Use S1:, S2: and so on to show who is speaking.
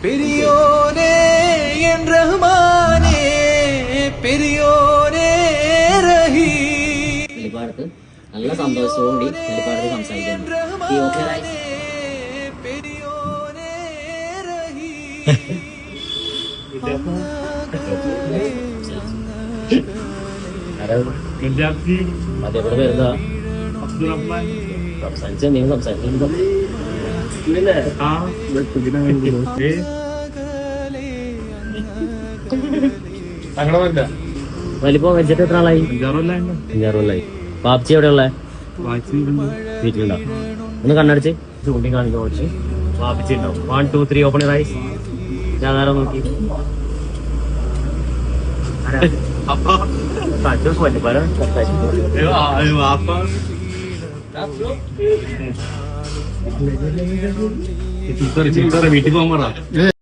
S1: പെരിയോനേ N റഹ്മാനേ പെരിയോനേ റഹീം.
S2: വെളിപ്പാടത്ത് നല്ല സന്തോഷത്തോടുകൂടി വെളിപ്പാടത്ത് സംസാരിക്കുന്നു.
S1: പെരിയോനേ റഹീം.
S2: അതേപോലെ വരുന്നതാ സംസാരിച്ച നീ സംസാരിക്കുന്നു. വലിപ്പം വെച്ചിട്ട് എത്ര ആളായി? 5-6 കൊല്ലായി. പാപ്ചി എവിടെയുള്ള വീട്ടിലുണ്ടോ? ഒന്ന് കണ്ണടിച്ച് ചൂണ്ടി കാണിക്കാൻ കുറച്ച് പാപ്പിച്ചുണ്ടാവും. 1 2 3 ഓപ്പൺ റൈസ്. ഞാനാരോ നോക്കി
S3: വീട്ടിൽ പോകാൻ പറ.